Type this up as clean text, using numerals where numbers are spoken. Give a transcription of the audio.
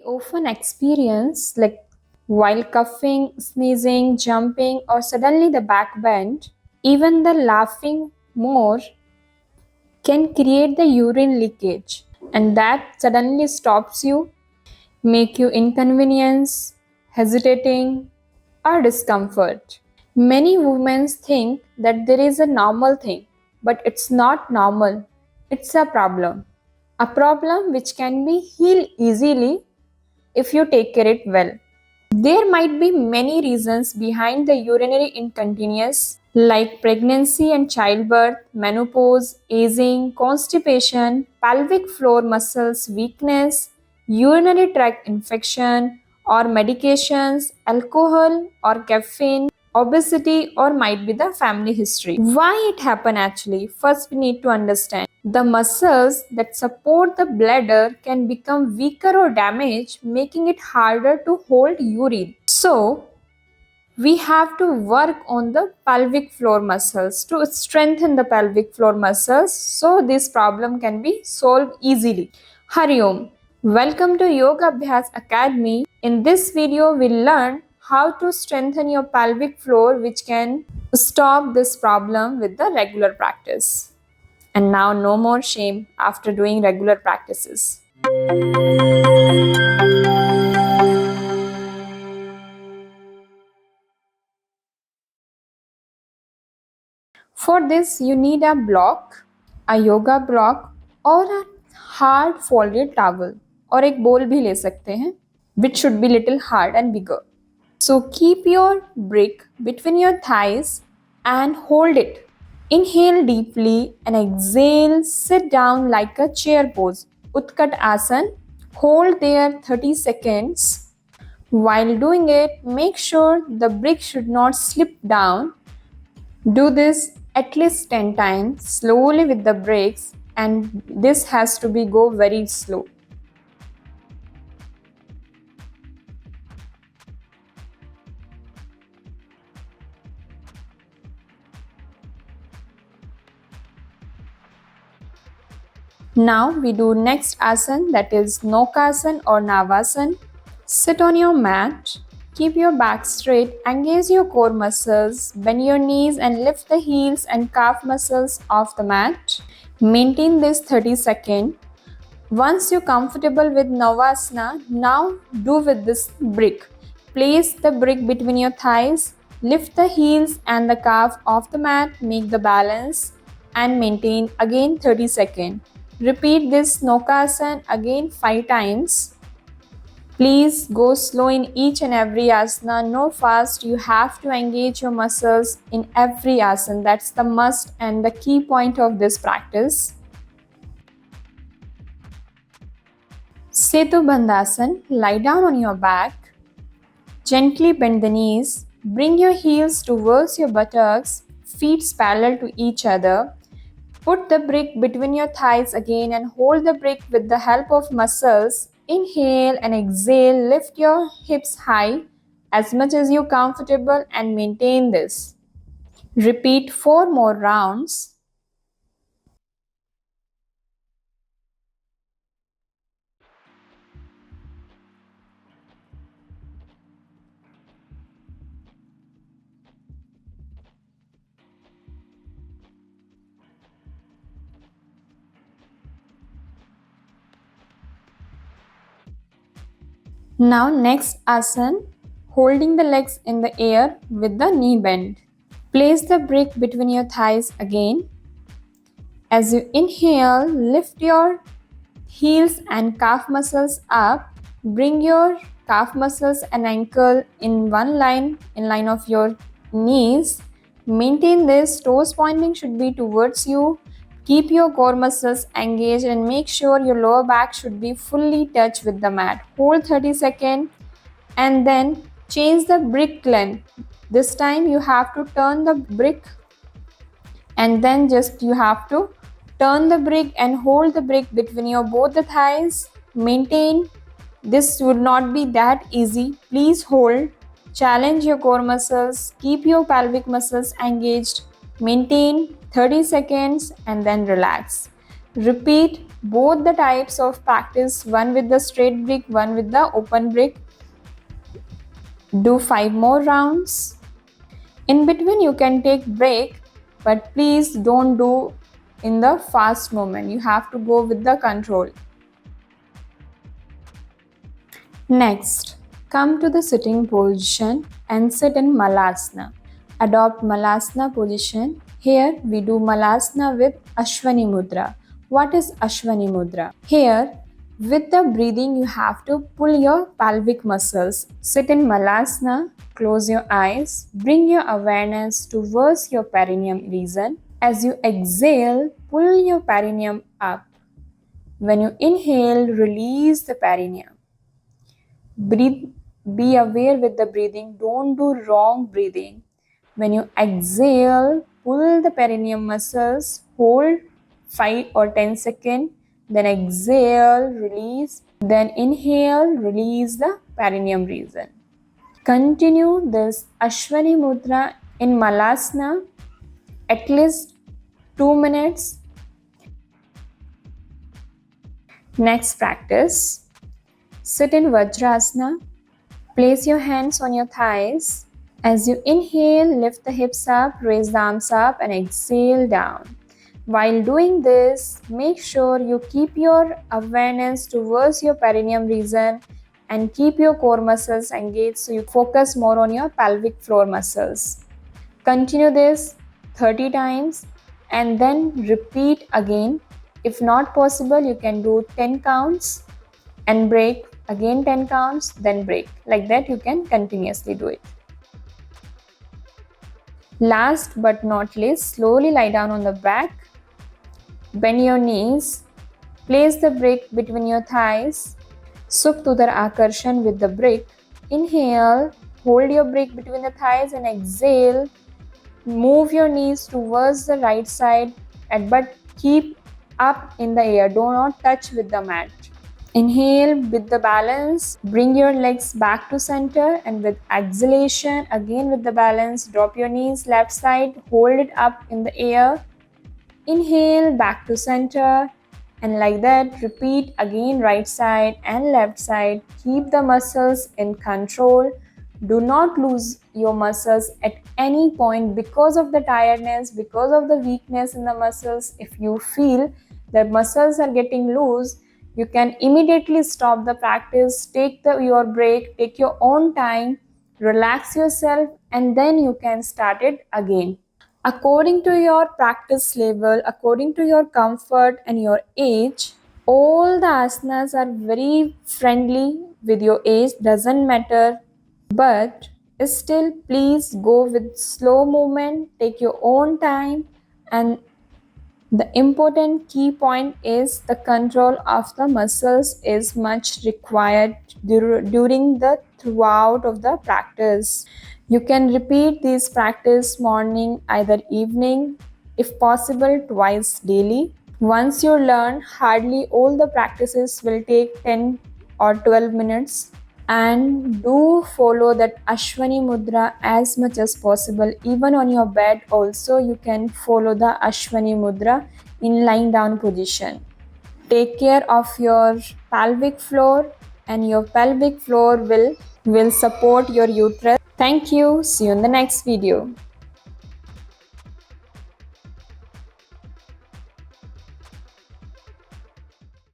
often experience while coughing, sneezing, jumping, or suddenly the back bend, even the laughing more can create the urine leakage, and that suddenly stops you, make you inconvenience, hesitating, or discomfort. Many women think that there is a normal thing, but it's not normal. It's a problem. A problem which can be healed easily if you take care it well. There might be many reasons behind the urinary incontinence like pregnancy and childbirth, menopause, aging, constipation, pelvic floor muscles weakness, urinary tract infection or medications, alcohol or caffeine, obesity or might be the family history. Why it happen actually? First we need to understand the muscles that support the bladder can become weaker or damaged, making it harder to hold urine. So, we have to work on the pelvic floor muscles to strengthen the pelvic floor muscles so this problem can be solved easily. Hari Om. Welcome to Yoga Abhyas Academy. In this video, we'll learn how to strengthen your pelvic floor, which can stop this problem with the regular practice. And now, no more shame after doing regular practices. For this, you need a block, a yoga block, or a hard folded towel, और एक bowl भी ले सकते हैं, which should be little hard and bigger. So keep your brick between your thighs and hold it. Inhale deeply and exhale. Sit down like a chair pose. Utkat Asana. Hold there 30 seconds. While doing it, make sure the brick should not slip down. Do this at least 10 times slowly with the breaks, and this has to be go very slow. Now we do next asana, that is Nokasana or Navasana. Sit on your mat. Keep your back straight, engage your core muscles, bend your knees and lift the heels and calf muscles off the mat. Maintain this 30 seconds. Once you're comfortable with Navasana, now do with this brick. Place the brick between your thighs, lift the heels and the calf off the mat, make the balance and maintain again 30 seconds. Repeat this Nokasana again 5 times. Please go slow in each and every asana, no fast. You have to engage your muscles in every asana. That's the must and the key point of this practice. Setu Bandhasana, lie down on your back. Gently bend the knees. Bring your heels towards your buttocks, feet parallel to each other. Put the brick between your thighs again and hold the brick with the help of muscles. Inhale and exhale, lift your hips high as much as you're comfortable and maintain this. Repeat 4 more rounds. Now next asana, holding the legs in the air with the knee bend. Place the brick between your thighs again. As you inhale, lift your heels and calf muscles up. Bring your calf muscles and ankle in one line, in line of your knees. Maintain this, toes pointing should be towards you. Keep your core muscles engaged and make sure your lower back should be fully touched with the mat. Hold 30 seconds and then change the brick length. This time you have to turn the brick and then just you have to turn the brick and hold the brick between your both the thighs. Maintain. This would not be that easy. Please hold. Challenge your core muscles. Keep your pelvic muscles engaged. Maintain 30 seconds and then relax. Repeat both the types of practice, one with the straight brick, one with the open brick. Do 5 more rounds. In between you can take break, but please don't do in the fast movement. You have to go with the control. Next, come to the sitting position and sit in Malasana. Adopt Malasana position. Here we do Malasana with Ashwani Mudra. What is Ashwani Mudra? Here, with the breathing, you have to pull your pelvic muscles. Sit in Malasana, close your eyes, bring your awareness towards your perineum region. As you exhale, pull your perineum up. When you inhale, release the perineum. Breathe, be aware with the breathing, don't do wrong breathing. When you exhale, pull the perineum muscles, hold 5 or 10 seconds, then exhale, release, then inhale, release the perineum region. Continue this Ashwani Mudra in Malasana at least 2 minutes. Next practice. Sit in Vajrasana. Place your hands on your thighs. As you inhale, lift the hips up, raise the arms up, and exhale down. While doing this, make sure you keep your awareness towards your perineum region and keep your core muscles engaged so you focus more on your pelvic floor muscles. Continue this 30 times and then repeat again. If not possible, you can do 10 counts and break, again 10 counts, then break. Like that you can continuously do it. Last but not least, slowly lie down on the back. Bend your knees. Place the brick between your thighs. Sukh Tudar Akarshan with the brick. Inhale, hold your brick between the thighs and exhale. Move your knees towards the right side but keep up in the air. Do not touch with the mat. Inhale with the balance, bring your legs back to center, and with exhalation, again with the balance, drop your knees left side, hold it up in the air. Inhale back to center, and like that repeat again right side and left side. Keep the muscles in control. Do not lose your muscles at any point because of the tiredness, because of the weakness in the muscles. If you feel that muscles are getting loose, you can immediately stop the practice, take your break, take your own time, relax yourself, and then you can start it again. According to your practice level, according to your comfort and your age, all the asanas are very friendly with your age, doesn't matter. But still, please go with slow movement, take your own time, and the important key point is the control of the muscles is much required during the throughout of the practice. You can repeat this practice morning, either evening, if possible twice daily. Once you learn, hardly all the practices will take 10 or 12 minutes. And do follow that Ashwani Mudra as much as possible. Even on your bed also you can follow the Ashwani Mudra in lying down position. Take care of your pelvic floor, and your pelvic floor will support your uterus. Thank you. See you in the next video.